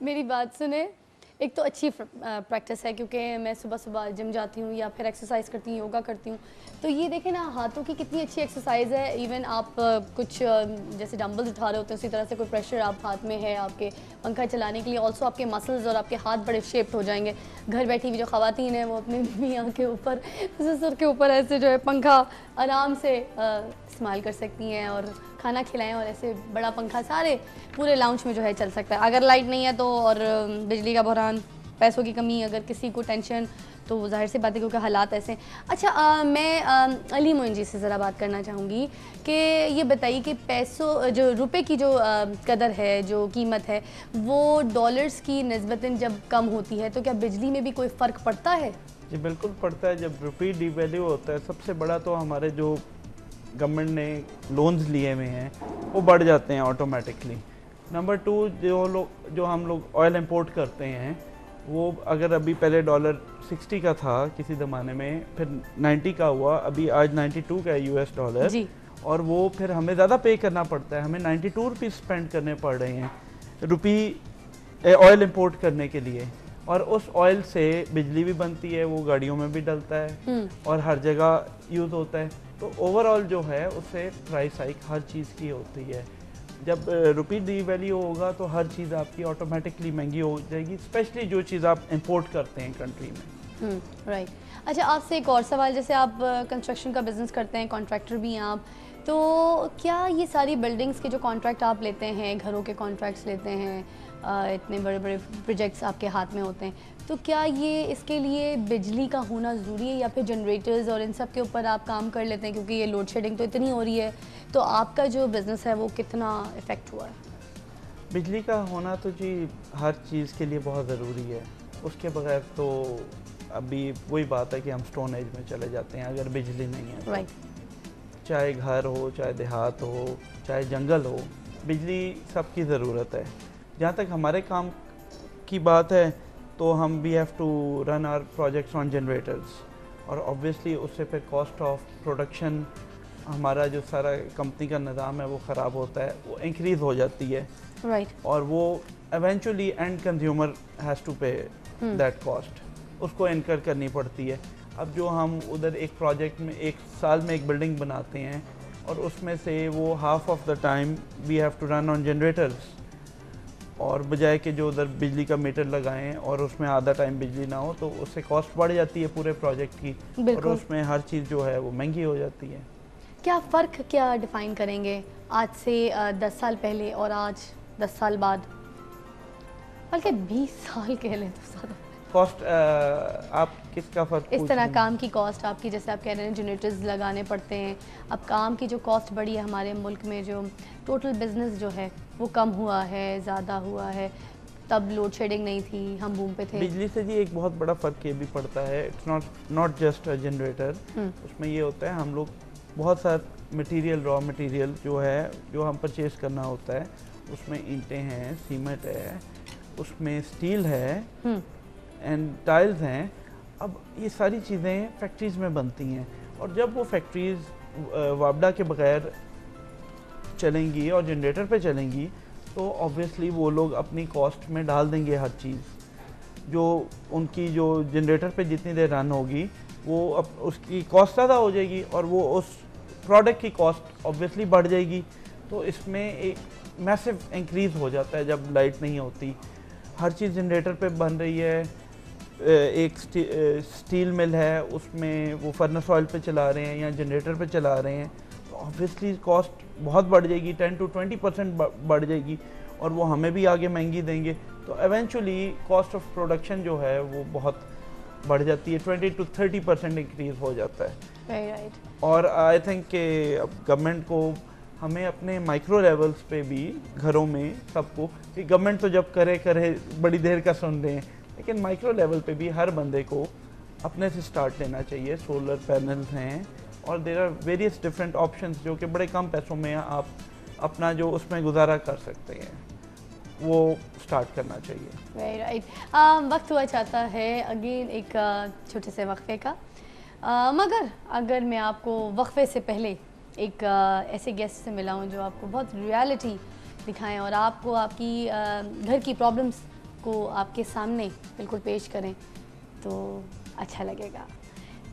मेरी बात सुने, एक तो अच्छी प्रैक्टिस है क्योंकि मैं सुबह सुबह जिम जाती हूँ या फिर एक्सरसाइज करती हूँ, योगा करती हूँ। तो ये देखें ना, हाथों की कितनी अच्छी एक्सरसाइज है। इवन आप कुछ जैसे डंबल्स उठा रहे होते हैं, उसी तरह से कोई प्रेशर आप हाथ में है आपके पंखा चलाने के लिए, ऑल्सो आपके मसल्स और आपके हाथ बड़े शेप्ड हो जाएंगे। घर बैठी हुई जो ख़वातीन हैं वो अपने मियाँ के ऊपर, सर के ऊपर ऐसे जो है पंखा आराम से इस्तेमाल कर सकती हैं और खाना खिलाएं, और ऐसे बड़ा पंखा सारे पूरे लाउंज में जो है चल सकता है। अगर लाइट नहीं है तो, और बिजली का बहरान, पैसों की कमी, अगर किसी को टेंशन, तो जाहिर सी बात है क्योंकि हालात ऐसे हैं। अच्छा मैं अली मोइन जी से ज़रा बात करना चाहूँगी कि ये बताइए कि पैसों जो रुपए की जो कदर है, जो कीमत है, वो डॉलर्स की निस्बतन जब कम होती है तो क्या बिजली में भी कोई फ़र्क पड़ता है? जी बिल्कुल पड़ता है। जब रुपये डिवैल्यू होता है, सबसे बड़ा तो हमारे जो गवर्नमेंट ने लोन्स लिए हुए हैं वो बढ़ जाते हैं ऑटोमेटिकली। नंबर टू, जो हम लोग ऑयल इंपोर्ट करते हैं, वो अगर अभी पहले डॉलर 60 का था किसी ज़माने में, फिर 90 का हुआ, अभी आज 92 का है यूएस डॉलर जी। और वो फिर हमें ज़्यादा पे करना पड़ता है, हमें 92 रुपीज़ स्पेंड करने पड़ रहे हैं ऑयल इंपोर्ट करने के लिए। और उस ऑयल से बिजली भी बनती है, वो गाड़ियों में भी डलता है और हर जगह यूज़ होता है। तो ओवरऑल जो है उससे प्राइस हाइक हर चीज़ की होती है। जब रुपये डिवैल्यू होगा तो हर चीज़ आपकी ऑटोमेटिकली महंगी हो जाएगी, स्पेशली जो चीज़ आप इंपोर्ट करते हैं कंट्री में। राइट। अच्छा, आपसे एक और सवाल, जैसे आप कंस्ट्रक्शन का बिज़नेस करते हैं, कॉन्ट्रैक्टर भी हैं आप, तो क्या ये सारी बिल्डिंग्स के जो कॉन्ट्रैक्ट आप लेते हैं, घरों के कॉन्ट्रैक्ट्स लेते हैं, इतने बड़े बड़े प्रोजेक्ट्स आपके हाथ में होते हैं, तो क्या ये इसके लिए बिजली का होना ज़रूरी है या फिर जनरेटर्स और इन सब के ऊपर आप काम कर लेते हैं? क्योंकि ये लोड शेडिंग तो इतनी हो रही है, तो आपका जो बिज़नेस है वो कितना इफ़ेक्ट हुआ है? बिजली का होना तो जी हर चीज़ के लिए बहुत ज़रूरी है। उसके बगैर तो अभी वही बात है कि हम स्टोन एज में चले जाते हैं अगर बिजली नहीं है। राइट। चाहे घर हो, चाहे देहात हो, चाहे जंगल हो, बिजली सबकी ज़रूरत है। जहाँ तक हमारे काम की बात है तो हम we have to run our projects on generators, और ऑब्वियसली उससे फिर कॉस्ट ऑफ प्रोडक्शन, हमारा जो सारा कंपनी का निज़ाम है वो ख़राब होता है, वो इंक्रीज़ हो जाती है। राइट। और वो eventually end consumer has to pay that cost, उसको इनकर करनी पड़ती है। अब जो हम उधर एक प्रोजेक्ट में एक साल में एक बिल्डिंग बनाते हैं और उसमें से वो half of the time we have to run on generators, और बजाय कि जो उधर बिजली का मीटर लगाएं और उसमें आधा टाइम बिजली ना हो, तो उससे कॉस्ट बढ़ जाती है पूरे प्रोजेक्ट की, और उसमें हर चीज़ जो है वो महंगी हो जाती है। क्या फ़र्क क्या डिफ़ाइन करेंगे आज से 10 साल पहले और आज 10 साल बाद, बल्कि 20 साल कह लें तो ज़्यादा? कॉस्ट आप किसका फ़र्क? इस तरह काम की कॉस्ट आपकी, जैसे आप कह रहे हैं जनरेटर्स लगाने पड़ते हैं, अब काम की जो कॉस्ट बढ़ी है हमारे मुल्क में, जो टोटल बिजनेस जो है वो कम हुआ है, ज़्यादा हुआ है, तब लोड शेडिंग नहीं थी, हम बूम पे थे। बिजली से जी एक बहुत बड़ा फ़र्क ये भी पड़ता है, it's not just a generator. उसमें ये होता है हम लोग बहुत सारा मटेरियल, रॉ मटेरियल जो है, जो हम परचेज़ करना होता है, उसमें ईंटें हैं, सीमेंट है, उसमें स्टील है एंड टाइल्स हैं। अब ये सारी चीज़ें फैक्ट्रीज़ में बनती हैं, और जब वो फैक्ट्रीज़ वापडा के बगैर चलेंगी और जनरेटर पे चलेंगी तो ऑब्वियसली वो लोग अपनी कॉस्ट में डाल देंगे हर चीज़। जो उनकी जो जनरेटर पे जितनी देर रन होगी वो उसकी कॉस्ट ज़्यादा हो जाएगी, और वो उस प्रोडक्ट की कॉस्ट ऑब्वियसली बढ़ जाएगी। तो इसमें एक मैसिव इंक्रीज़ हो जाता है जब लाइट नहीं होती। हर चीज़ जनरेटर पे बन रही है, एक स्टील मिल है, उसमें वो फर्नेस ऑयल पे चला रहे हैं या जनरेटर पे चला रहे हैं, तो ऑब्वियसली कॉस्ट बहुत बढ़ जाएगी, 10 to 20% बढ़ जाएगी, और वो हमें भी आगे महंगी देंगे। तो एवेंचुअली कॉस्ट ऑफ प्रोडक्शन जो है वो बहुत बढ़ जाती है, 20 to 30% इंक्रीज़ हो जाता है। राइट। और आई थिंक कि अब गवर्नमेंट को हमें अपने माइक्रो लेवल्स पे भी, घरों में सबको, कि गवर्नमेंट तो जब करे बड़ी देर का सुन रहे हैं, लेकिन माइक्रो लेवल पे भी हर बंदे को अपने से स्टार्ट लेना चाहिए। सोलर पैनल्स हैं और there are various different options जो कि बड़े कम पैसों में आप अपना जो उसमें गुजारा कर सकते हैं, वो स्टार्ट करना चाहिए। Very right. वक्त हुआ चाहता है अगेन एक छोटे से वक्फे का, मगर अगर मैं आपको वक्फे से पहले एक ऐसे गेस्ट से मिलाऊं जो आपको बहुत रियलिटी दिखाएं और आपको आपकी घर की प्रॉब्लम्स उसको आपके सामने बिल्कुल पेश करें तो अच्छा लगेगा।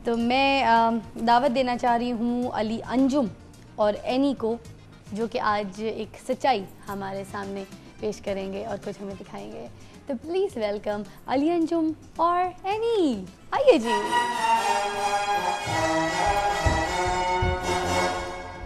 तो मैं दावत देना चाह रही हूँ अली अंजुम और एनी को, जो कि आज एक सच्चाई हमारे सामने पेश करेंगे और कुछ हमें दिखाएंगे। तो प्लीज़ वेलकम अली अंजुम और एनी, आइए जी।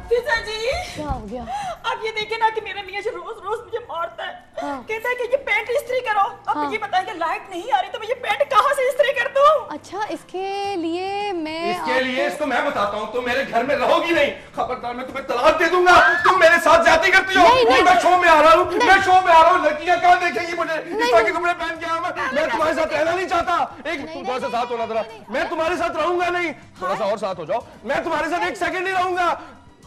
फिजा जी, क्या हो गया? आप ये देखें ना कि मेरा मियां जो रोज रोज मुझे मारता है। हाँ। कहता है कि ये पैंट इस्त्री करो। अब हाँ। ये बताएं कि लाइट नहीं आ रही तो मैं ये पैंट कहाँ से इस्त्री कर दूं? अच्छा, इसके लिए मैं इसको मैं बताता हूँ, तुम मेरे घर में रहोगी नहीं। खबरदार, मैं तुम्हें तलाक दे दूंगा। तुम मेरे साथ जाती करती हो। नहीं। मैं शो में आ रहा हूँ, लड़कियां कहाँ देखेंगी मुझे इस तरह के कपड़े पहन के आया मैं तुम्हारे साथ रहना नहीं चाहता। एक तुम थोड़ा सा साथ होना जरा, मैं तुम्हारे साथ रहूंगा नहीं। थोड़ा सा और साथ हो जाओ, मैं तुम्हारे साथ एक सेकंड नहीं रहूंगा।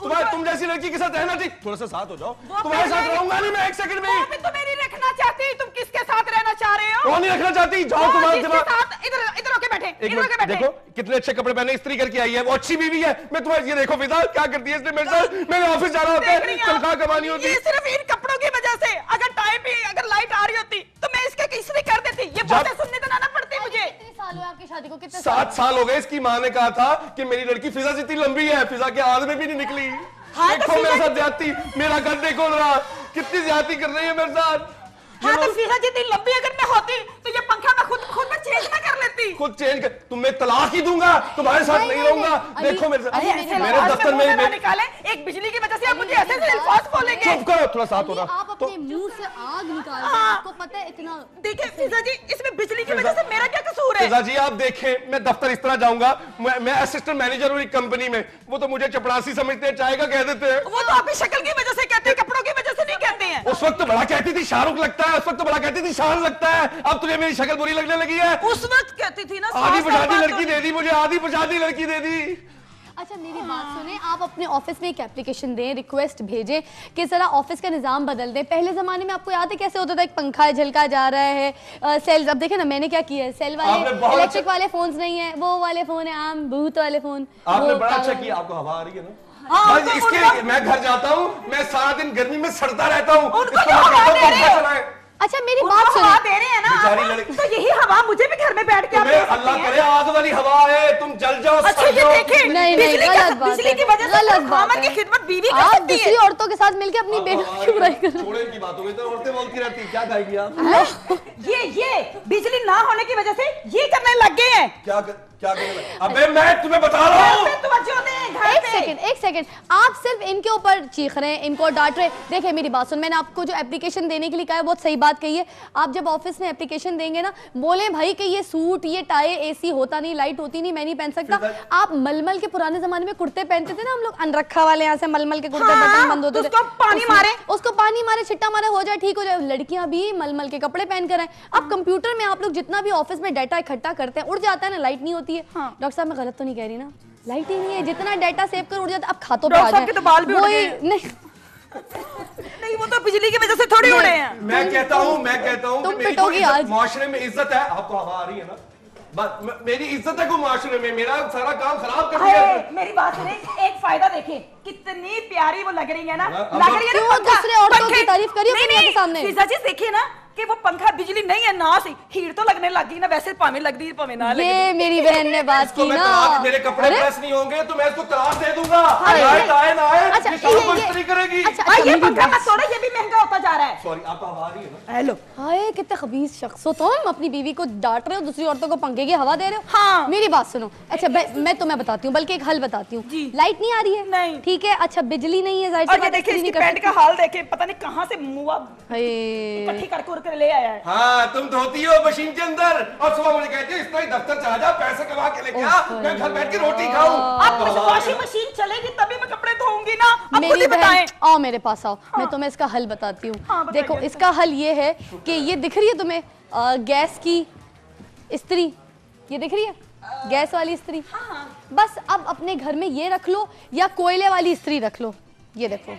तुम जैसी लड़की के साथ रहना ठीक, थोड़ा सा साथ हो जाओ। तुम्हारे साथ रहूंगा नहीं मैं एक सेकंड में। तो मेरी रखना चाहती, तुम किसके साथ रहना चाह रहे हो? कौन नहीं रखना चाहती? जाओ तुम्हारे दिमाग। इधर होके बैठे, एक मिनट देखो कितने अच्छे कपड़े पहने, इस्त्री करके आई है, वो अच्छी बीवी है। मैं तुम्हारे ये देखो फिजा क्या करती है इसने मेरे साथ। मेरे ऑफिस जाना होता है, तनख्वाह कमानी होती है। ये सिर्फ इन कपड़ों की वजह से। अगर टाइम पे अगर लाइट आ रही होती तो मैं इसके इस्त्री कर देती। ये बातें सुनने तो ना पड़ती मुझे। कितने साल हुए आपकी शादी को? कितने 7 साल हो गए। इसकी माँ ने कहा था कि मेरी लड़की फिजा जितनी लंबी है, फिजा के हाथ में भी नहीं निकली। हाँ, देखो मेरे साथ ज्यादती, मेरा घर देखो जरा कितनी ज्यादती कर रही है मेरे साथ। हाँ, तो फिजा जितनी लंबी अगर मैं होती तो ये पंखा मैं खुद में चेंज ना कर लेती। खुद चेंज कर, तुम्हें तलाक ही दूंगा, तुम्हारे साथ नहीं रहूंगा। देखो मेरे साथ, मेरे दफ्तर में निकाले एक बिजली की वजह से आप मुझे ऐसे अल्फाज बोलेंगे। चुप करो, थोड़ा साथ हो रहा। आप अपने मुंह से आग निकाल रहे हैं, आपको पता है इतना। देखिए फिजा जी, इसमें बिजली की वजह से मेरा क्या कसूर है? फिजा जी आप देखें, मैं दफ्तर इस तरह जाऊंगा, मैं असिस्टेंट मैनेजर हूँ एक कंपनी में, वो तो मुझे चपरासी समझते हैं, चाय का कह देते हैं। वो तो आपकी शक्ल की वजह से कहते हैं, कपड़ों की वजह से नहीं कहते हैं। उस वक्त बड़ा कहती थी शाहरुख लगता है, उस वक्त बड़ा कहती थी शान लगता है। अब तुझे मेरी शक्ल बुरी लगने लगी है। उस वक्त कहती थी ना, आधी पछाती लड़की दे दी मुझे, आधी पछाती लड़की दे दी। अच्छा मेरी बात सुने, आप अपने ऑफिस में एक एप्लीकेशन दें, रिक्वेस्ट भेजें कि जरा ऑफिस का निज़ाम बदल दें। पहले ज़माने में आपको याद है कैसे होता था, एक पंखा है झलका जा रहा है, सेल। अब देखे ना मैंने क्या किया है, सेल वाले इलेक्ट्रिक वाले फोन्स नहीं है, वो वाले फोन है आम भूत वाले फोन। आपने बड़ा अच्छा किया, आपको हवा आ रही है ना। हाँ, बस इसके मैं घर जाता हूँ, मैं सारा दिन गर्मी में सड़ता रहता हूँ। अच्छा मेरी बात सुनो, हवा दे रहे हैं ना, तो यही हवा मुझे भी घर में बैठ के आप दे सकती हैं। अल्लाह करे आग वाली हवा है, तुम जल जाओ। अच्छा ये देखें, नहीं, गलत बात है। बिजली की वजह से खामन की खिदमत बीवी कर आप सकती है। दूसरी औरतों के साथ मिलकर अपनी बेटी की बुराई कर। छोड़ो इनकी बातों में, तो औरतें बोलती रहती क्या खाएगी आप? ये बिजली ना होने की वजह से ये करने लग गए हैं। क्या करने लगे? अबे मैं तुम्हें बता रहा हूँ। एक सेकंड, आप सिर्फ इनके ऊपर चीख रहे हैं, इनको डांट रहे हैं। देखिए मेरी बात सुन, मैंने आपको जो एप्लीकेशन देने के लिए कहा है बहुत सही बात कही है। आप जब ऑफिस में एप्लीकेशन देंगे ना, बोले भाई कि ये सूट, ये टाई, एसी होता नहीं, लाइट होती नहीं, मैं नहीं पहन सकता। आप मलमल के पुराने जमाने में कुर्ते पहनते थे ना हम लोग, अनरखा वाले, यहाँ से मलमल के कुर्ते बटन बंद होते थे, उसको पानी मारे छिट्टा मारे हो जाए, ठीक हो जाए। लड़कियां भी मलमल के कपड़े पहन कर आए। अब कंप्यूटर में आप लोग जितना भी ऑफिस में डाटा इकट्ठा करते हैं, उड़ जाता है ना, लाइट नहीं होती है। डॉक्टर साहब मैं गलत तो नहीं कह रही ना? लाइट ही नहीं है, जितना डाटा सेव कर उड़ जाता है। अब खातों पे आ जाए, तो बाल भी उड़ गए। नहीं वो तो बिजली की वजह से थोड़ी उड़े हैं। मैं कहता हूँ तुम पिटोगी आज। माशरे में इज्जत है, आपको हवा आ रही है ना, मेरी इज्जत है को माशरे में, मेरा सारा काम खराब कर दिया। मेरी बात सुने, एक फायदा देखें, कितनी प्यारी वो लग रही है ना, लग रही है ना। दूसरे औरतों की तारीफ करिए अपने सामने। फिजा जी देखिए ना कि वो पंखा बिजली नहीं है ना, से हीट तो लगने लगी ना, वैसे पावे लग रही पावे ना लगे। ये मेरी बहन ने बात की ना, मेरे कपड़े प्रेस नहीं होंगे तो मैं इसको तलाक दे दूंगा। लाइट आए ना आए, अच्छा, ये शाम को इस्त्री करेगी। ये पंखा मत तोड़ो, ये भी महंगा होता जा रहा है। सॉरी आपको हवा आ रही है ना? हेलो, हाय कितने खबीस शख्स हो तुम, अपनी बीवी को डांट रहे हो, दूसरी औरतों को पंखे की हवा दे रहे हो। हाँ। मेरी बात सुनो, अच्छा मैं तुम्हें बताती हूँ, बल्कि एक हल बताती हूँ। लाइट नहीं आ रही है? नहीं। ठीक है, अच्छा बिजली नहीं है, जाहिर और ये देखिए इसकी पैंट का हाल देखे, पता नहीं कहाँ से मुआ इकट्ठी करके ले आया है। हाँ तुम धोती हो मशीन के अंदर और सुबह मुझे कहती हो इस तरह दफ्तर चला जा, पैसे कमा के लेके आ, मैं घर बैठ के रोटी खाऊं। अब वॉशिंग मशीन चलेगी तभी मैं कपड़े धोऊंगी ना। अब मेरी बहन बताएं, आओ मेरे पास आओ। मैं तुम्हें इसका हल बताती हूँ। देखो इसका हल ये है कि ये दिख रही है तुम्हें गैस की इस्त्री, ये दिख रही है गैस वाली इस्त्री। बस अब अपने घर में ये रख लो या कोयले वाली इस्त्री रख लो। ये देखो,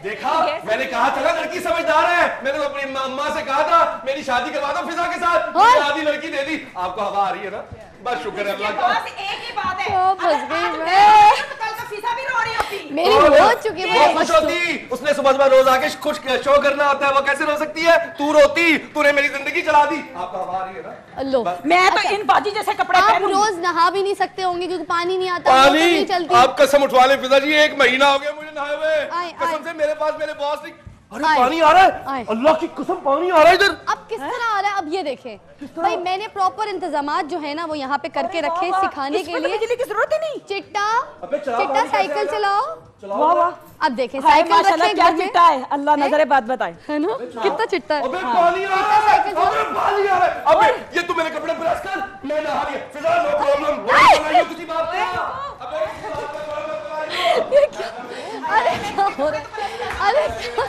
देखा मैंने कहा था ना लड़की समझदार है। मैंने तो अपनी अम्मा से कहा था मेरी शादी करवा दो फिजा के साथ, आधी लड़की दे दी। आपको हवा आ रही है ना? बस शुक्र है अल्लाह का। बस एक ही बात है, फंस गई मैं। तो कल तो फिजा भी रो रही होगी। मेरी हो चुकी है। वो खुश होती, उसने सुबह सुबह रोज आके खुश शो करना होता है, वो कैसे रो सकती है? तू रोती, तूने मेरी जिंदगी चला दी। आपका हवा आ रही है ना? लो मैं तो इन बाजी जैसे कपड़े आप पहनूंगी। रोज नहा भी नहीं सकते होंगे क्योंकि पानी नहीं आता, मोटर पानी नहीं चलती। आप कसम उठवा ले फिजा जी, 1 महीना हो गया मुझे नहाए हुए। आए, कसम आए। से मेरे पास मेरे बॉस ने, अरे आए, पानी आ रहा आए। है, अल्लाह की कसम पानी आ रहा है इधर। अब किस तरह आ रहा है? अब ये देखें भाई, मैंने प्रॉपर इंतजामात जो है ना वो यहाँ पे करके रखे सिखाने के लिए। बिजली की जरूरत ही नहीं। चिट्टा अबे चला चिट्टा पानी कैसे साइकिल आ रहा है? चलाओ। वाह वाह, अब देखें हाय साइकिल माशाल्लाह, रखे क्या घर में, चिट्टा है, अल्लाह नजरे बात बताए। है ना? कितना चिट्टा है। अबे पानी आ रहा है, अबे पानी आ रहा है। अबे ये तू मेरे कपड़े प्रेस कर, मैं नहा लिया। फिजा नो प्रॉब्लम, किसी बात का। अबे ये क्या? अरे क्या हो रहा है? अरे क्या?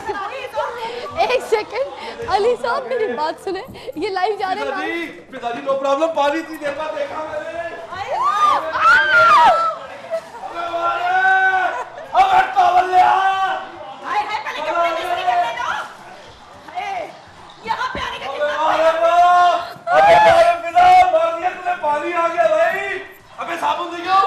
एक सेकंड अली साहब मेरी बात सुने, ये लाइव जा रहे हैं। पिताजी नो प्रॉब्लम, पानी थी देर बाद देखा मैंने। अबे टॉवल ले आ। हाय हाय, पहले कपड़े इस्त्री कर लेना। हाय, यहाँ पे आने का कितना अबे पिता मार दिया तूने, पानी आ गया भाई। अबे साबुन दियो।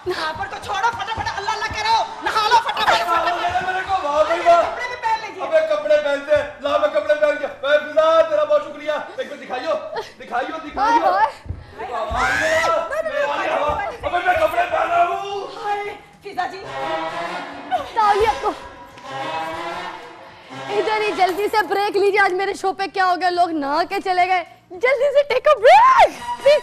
यहाँ पर तो छोड़ो, फटाफट अल्लाह अल्लाह करो, नहा लो फटाफट। साबुन दे दे मेरे को, वाह भाई वाह। कपड़े भी पहन लीजिए। अबे कपड़े पहनते, ला मैं कपड़े पहन के। मैं पिता तेरा बहुत शुक्रिया, एक बार दिखाइयो दिखाइयो हाय दिखाइयो। हाय। अबे मैं कपड़े पहन रहा हूँ। हाय फिजा जी, तालियां तो इधर ही जल्दी से ब्रेक लीजिए। आज मेरे शो पे क्या हो गया, लोग नहा के चले गए। जल्दी से टेक अ ब्रेक प्लीज।